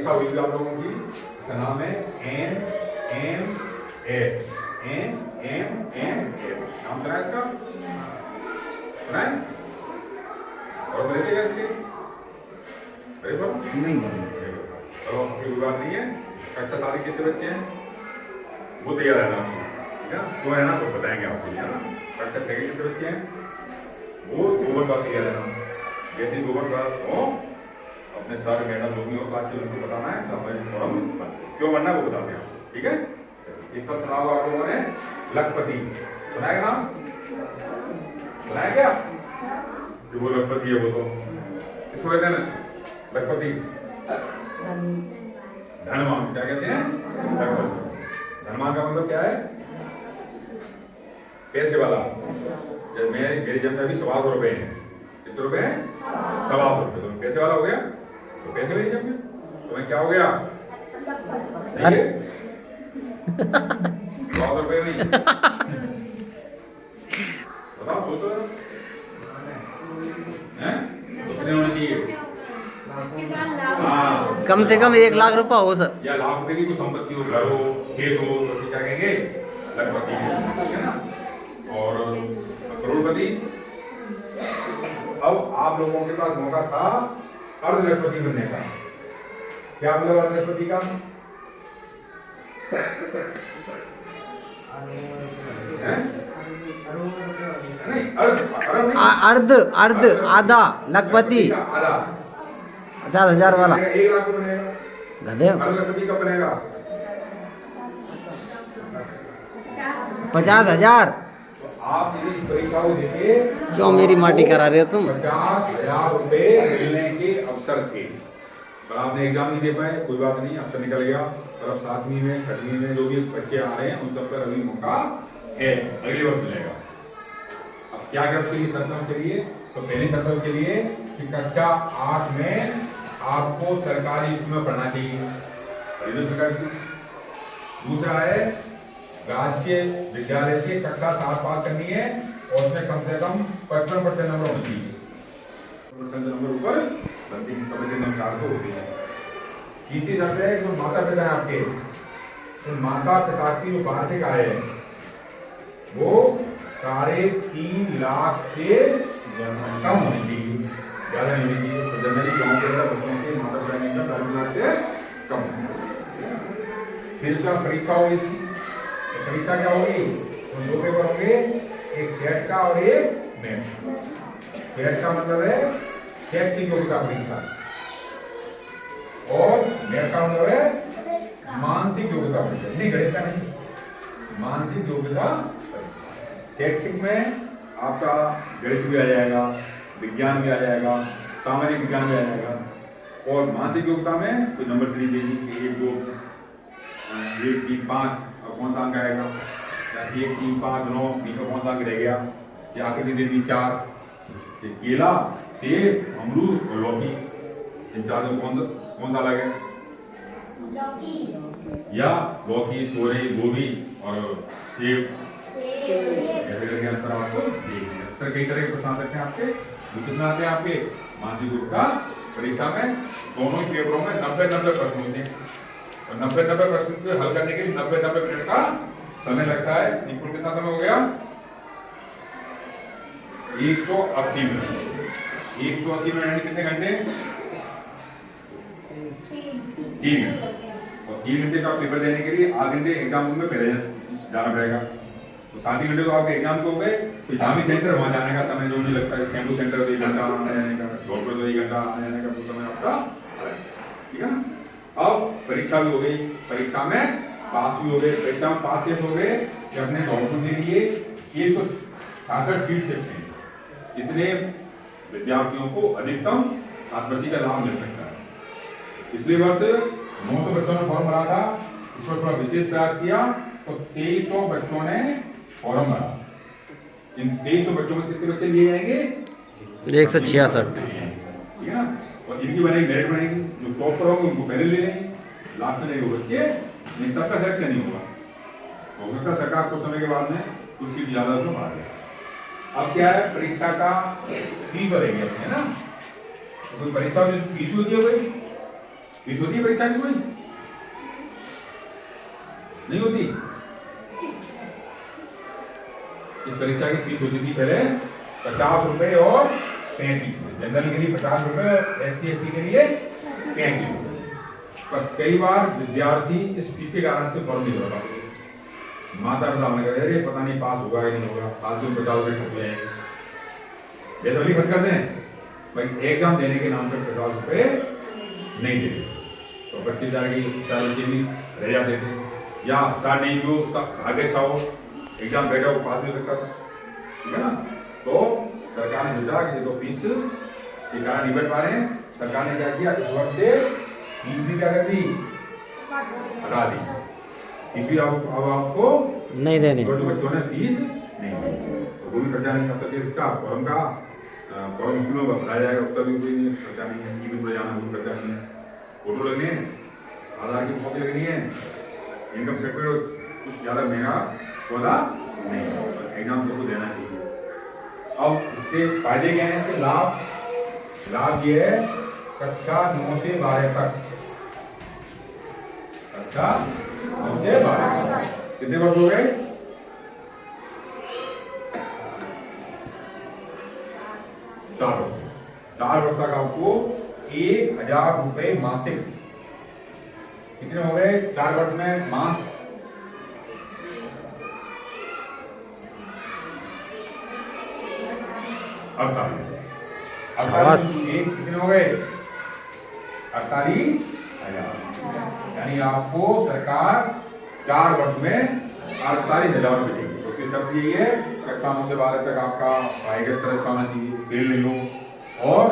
परीक्षा हुई थी आप लोगों की, इसका नाम है NMS। NMS नाम सुना है इसका? सुना है? और बनेगा इसके? नहीं बनेगा। चलो कोई बात नहीं है। कक्षा 7 के कितने बच्चे हैं? वो तैयार रहना, ठीक है? तो है ना, तो बताएंगे आपको, है ना? कक्षा 6 के कितने बच्चे हैं? वो 2 बार तैयार रहना। जैसे 2 बार हो अपने सर मैडम लोग और क्लास उनको बताना है, तो हमें फॉर्म क्यों बनना है वो बताते हैं, ठीक है? इस सब सुना हुआ आप लोगों ने। लखपति सुनाया नाम? सुनाया क्या? वो लखपति है, वो तो इसको कहते हैं लखपति। धनवान क्या कहते हैं? धनवान का मतलब क्या है? पैसे वाला। जब मेरी जब में अभी 125 रुपए हैं, कितने रुपए हैं? 125 रुपए। तो पैसे वाला हो गया, तो पैसे मेरी जब में, तो मैं क्या हो गया? 100 रुपए में बताओ, सोचो हैं कितने होने चाहिए? कम से कम 1 लाख रुपया हो सर, या लाख रुपए की कोई संपत्ति हो, घर हो, खेत हो, तो क्या कहेंगे? लखपति, ठीक है ना? और करोड़पति। अब आप लोगों के पास मौका था अर्ध लखपति बनने का। क्या मतलब अर्ध लखपति का? नहीं, अर्ध अर्ध आधा लखपति, 50,000 वाला 1 लाख बनेगा। गधे। अर्ध लखपति कब बनेगा? 50,000। आप यदि इस परीक्षा को देके क्यों मेरी माटी करा रहे हो तुम? 50,000 रुपए मिलने के अवसर थे, पर आपने एग्जाम नहीं दे पाए, कोई बात नहीं, अवसर निकल गया। और अब 7वीं में 6वीं में जो भी बच्चे आ रहे हैं उन सब पर अभी मौका है, अगले वर्ष मिलेगा। अब क्या क्या उसके लिए शर्तों के लिए? तो पहली शर्तों के लिए कि कक्षा 8 में आपको सरकारी स्कूल में पढ़ना चाहिए, सरकारी स्कूल। दूसरा है राजकीय विद्यालय से कक्षा 7 पास करनी है और उसमें कम से कम 55% नंबर होने चाहिए। 55% नंबर ऊपर बनती अनुसार तो होती है। तीसरी शर्त है जो माता पिता है आपके, तो माता पिता की जो वार्षिक आय है वो 3.5 लाख से कम होनी चाहिए, ज्यादा नहीं होनी चाहिए। तो जनरली गाँव के अंदर बच्चों के माता पिता की इनकम 3.5 लाख से कम होनी। फिर उसका परीक्षा होगी इसकी। परीक्षा क्या होगी? तो 2 पेपर होंगे, एक सेट का और एक नेट। सेट का मतलब है शैक्षिक योग्यता परीक्षा और नेट का मतलब है मानसिक योग्यता परीक्षा, नहीं गणित का नहीं, मानसिक योग्यता। शैक्षिक में आपका गणित भी आ जाएगा, विज्ञान भी आ जाएगा, सामाजिक विज्ञान भी आ जाएगा। और मानसिक योग्यता में कोई नंबर सीरीज देगी कि 1 2 1 3 5 कौन सा अंक आएगा, 1 3 5 9 बीच में कौन सा अंक रह गया, या आखिर दे दी 4। केला, सेब, अमरूद और लौकी, इन 4 में कौन सा अलग है? या लौकी, तोरई, गोभी और सेब, ऐसे करके अंतर आपको देखिए। सर कई तरह के प्रश्न आ सकते हैं आपके, कितना आते हैं आपके मानसिक योग्यता परीक्षा में? दोनों ही पेपरों में 90 प्रश्न होते हैं और 90 प्रश्न को हल करने के लिए 90 मिनट का समय लगता है। कुल कितना समय हो गया? 180 मिनट। 180 मिनट कितने घंटे? 3 घंटे। और 3 घंटे का पेपर देने के लिए आधे घंटे एग्जाम रूम में पहले जाना पड़ेगा। तो 7 घंटे तो आपके एग्जाम को हो गए। तो जामी सेंटर वहां जाने का समय जो मुझे लगता है, शैम्पू सेंटर 1 घंटा आने जाने का, डॉक्टर तो 1 घंटा आने जाने का, वो समय आपका, ठीक है ना? अब परीक्षा भी हो गई, परीक्षा में पास भी हो गए। परीक्षा में पास कैसे हो गए कि अपने डॉक्टर के लिए 166 सीट सेक्शन, इतने विद्यार्थियों को अधिकतम छात्रवृत्ति का लाभ मिल सकता है। पिछले वर्ष 900 बच्चों ने फॉर्म भरा था, इस पर थोड़ा विशेष प्रयास किया तो 2300 बच्चों ने फॉर्म भरा। इन 2300 बच्चों में कितने बच्चे लिए जाएंगे? 166, ठीक है ना? और इनकी बनेगी मेरिट बनेगी, जो टॉप पर होंगे उनको पहले ले लेंगे, लास्ट में लेंगे बच्चे, नहीं सबका सिलेक्शन नहीं होगा। हो सकता है सरकार कुछ समय के बाद में कुछ सीट ज्यादा तो बढ़ा दे। अब क्या है, परीक्षा का फीस भरेंगे, है ना? तो कोई परीक्षा में फीस होती है भाई, फीस होती है परीक्षा की कोई? नहीं होती। इस परीक्षा की फीस होती थी पहले 50 रुपए और 35 रुपए, जनरल के लिए 50 रुपए और SC/ST के लिए 35 रुपए। पर कई बार विद्यार्थी इस फीस के कारण से फॉर्म नहीं भर पाते। माता पिता ने कहा अरे पता नहीं पास होगा कि नहीं होगा, फालतू में 50 रुपए खर्च जाएंगे, ये तो नहीं खर्च करते हैं भाई। एग्जाम देने के नाम पर 50 रुपए नहीं देते तो बच्चे जाके शायद बच्चे भी रह जाते थे, या शायद नहीं भी उसका आगे अच्छा हो, एग्जाम बैठा हो पास नहीं सकता था, ठीक है ना। तो सरकार ने सोचा कि तो फीस के कारण नहीं बैठ पा रहे हैं, सरकार ने क्या किया, इस वर्ष से फीस भी क्या कर दी, हटा दी। फीस भी अब आपको नहीं देनी, जो बच्चों ने फीस नहीं दी, तो कोई खर्चा नहीं। तब तक इसका फॉर्म का फॉर्म स्कूल में बताया जाएगा, उसका भी कोई खर्चा नहीं है, टीवी पर जाना कोई खर्चा नहीं है, फोटो लगने हैं, आधार की कॉपी लगनी है, इनकम सर्टिफिकेट कुछ ज़्यादा महंगा वाला नहीं, एग्जाम सबको देना चाहिए। अब इसके फायदे क्या हैं, इसके लाभ ये है, कक्षा 9 से 12 तक, कक्षा 9 से 12 तक कितने वर्ष हो गए, 4 वर्ष तक आपको 1000 रुपए मासिक, कितने हो गए 4 वर्ष में, मास 48 कितने हो गए, 48,000, यानी आपको सरकार 4 वर्ष में 48,000 रुपए देगी। तो उसकी शर्त यही है, कक्षा 9 से 12 तक आपका पढ़ाई का स्तर अच्छा होना चाहिए, फेल नहीं हो, और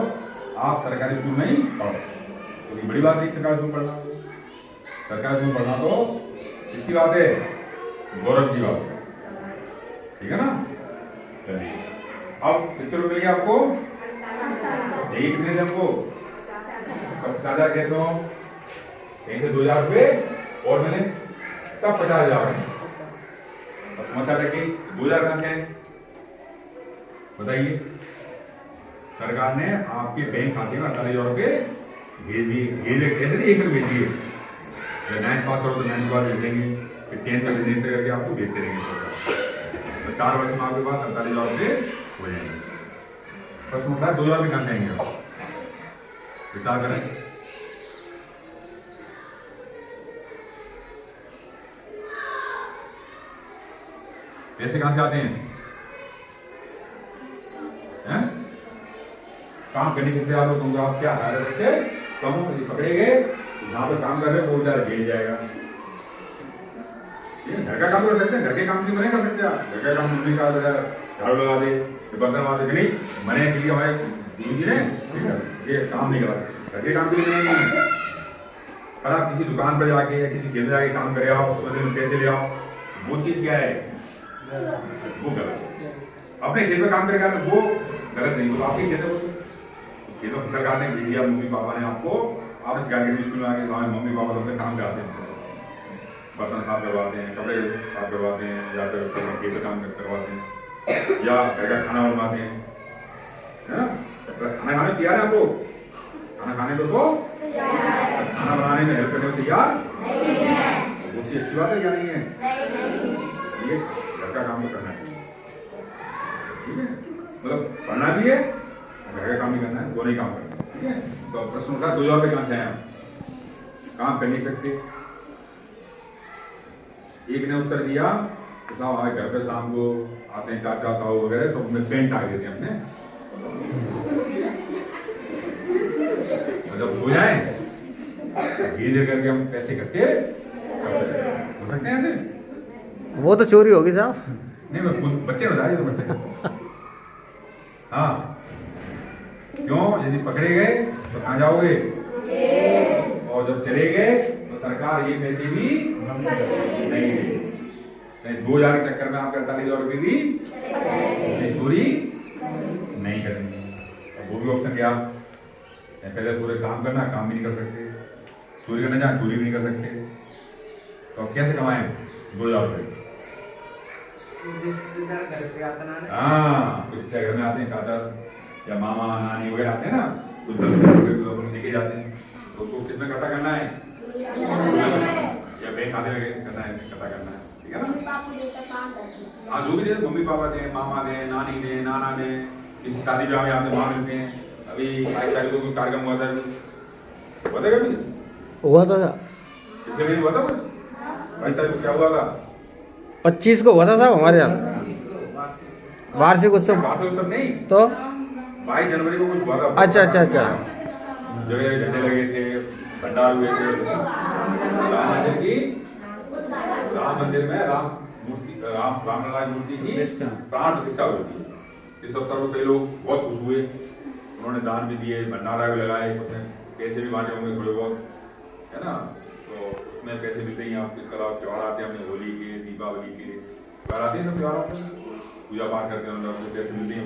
आप सरकारी स्कूल में ही पढ़ो। तो बड़ी बात है सरकारी स्कूल पढ़ना, सरकारी स्कूल पढ़ना तो किसकी बात है, गौरव की बात है, ठीक है ना। चलिए अब कितने रुपए मिलेंगे आपको, यही कितने थे हमको, 50,000 कैसे हो, कहीं से 2,000 रुपए और मिले, तब 50,000। समस्या लग गई, 2,000 कहां से आए बताइए। सरकार ने आपके बैंक खाते में 48,000 रुपए भेज दिए, कैसे नहीं, एक साथ भेज दिए, 9th पास करो तो 9th के बाद भेज देंगे, फिर 10th में भेजने से करके आपको भेजते रहेंगे। तो 4 वर्ष में आपके पास 48,000 रुपए हो जाएंगे। प्रश्न उठा है 2,000 रुपये कहां से आएंगे, विचार करें। पैसे कहां से आते हैं, काम करने से आप लोग, आप क्या से कम पकड़े गए, जहाँ पर काम कर रहे हो वो बेचारा जेल जाएगा। घर का काम कर सकते हैं, घर के काम नहीं कर सकते आप, घर का काम मम्मी का झाड़ू लगा दे, बर्तन लगा दे, नहीं मने के लिए हमारे जी ने ये काम नहीं करा, घर के काम के लिए नहीं है। अगर आप किसी दुकान पर जाके या किसी खेत में जाके काम करे आओ, उस बदले में पैसे ले आओ, वो चीज क्या है, वो गलत। अपने खेत में काम करेगा वो गलत नहीं, वो आपके खेत में, खेत में सरकार ने भेज दिया, मम्मी पापा ने आपको, आप सिखाएंगे स्कूल में आके मम्मी पापा अपने काम कराते हैं, बर्तन साफ करवाते हैं, कपड़े साफ करवाते हैं, या फिर खेत में काम करवाते हैं, या घर का खाना बनवाते हैं, है ना। खाना खाने तैयार है आप लोग, खाना खाने को तो खाना बनाने में हेल्प करने में तैयार, वो चीज अच्छी बात है क्या नहीं है, ये घर का काम तो करना है, ठीक है, मतलब पढ़ना भी है, घर का काम भी करना है, दोनों ही काम करना है, ठीक है। तो प्रश्न उठा 2,000 रुपये कहाँ से आए, काम कर नहीं सकते। एक ने उत्तर दिया कि साहब हमारे घर पे शाम को आते हैं चाचा ताऊ वगैरह, सब में पेंट आ देते हैं अपने, मतलब हो जाए धीरे धीरे करके हम पैसे इकट्ठे हो सकते हैं ऐसे। वो तो चोरी होगी साहब, नहीं मैं खुद बच्चे बताए तो बच्चे, हाँ क्यों, यदि पकड़े गए तो कहाँ जाओगे, और जब चले गए तो सरकार ये पैसे भी नहीं देगी। 2,000 के चक्कर में आप 48,000 रुपये भी चोरी नहीं करेंगे, वो भी ऑप्शन क्या, पहले पूरे काम करना, काम भी नहीं कर सकते, चोरी करना चाहे चोरी भी नहीं कर सकते, तो अब कैसे कमाएं 2,000 रुपये। हाँ कुछ घर में आते हैं चाचा या मामा नानी वगैरह आते हैं ना, कुछ 10 रुपये लेके जाते हैं, तो उसको किसमें इकट्ठा करना है या बैंक खाते में करना है, इकट्ठा करना है, ठीक है ना। हाँ जो भी दे, मम्मी पापा दे, मामा दे, नानी दे, नाना दे, किसी शादी ब्याह में आपने वहाँ मिलते हैं। अभी 22 तारीख को कोई कार्यक्रम हुआ था, हुआ था कभी? हुआ था पिछले महीने हुआ था कुछ? 22 तारीख को क्या हुआ था? 25 को हुआ था साहब हमारे यहाँ वार्षिक उत्सव। वार्षिक उत्सव नहीं तो 22 जनवरी को कुछ हुआ था। अच्छा अच्छा अच्छा। जगह जगह झंडे लगे थे, भंडार हुए थे। राम मंदिर में राम लला मूर्ति की प्राण प्रतिष्ठा हुई थी। इस अवसर पर कई लोग बहुत खुश हुए, उन्होंने दान भी दिए, भंडारा भी लगाए, उसमें पैसे भी बांटे होंगे थोड़े बहुत, है ना। तो उसमें पैसे मिलते ही आप, इसके अलावा त्यौहार आते हैं अपने होली के, दीपावली के त्यौहार आते हैं, सब त्यौहार पूजा पाठ करते हैं, उनको पैसे मिलते हैं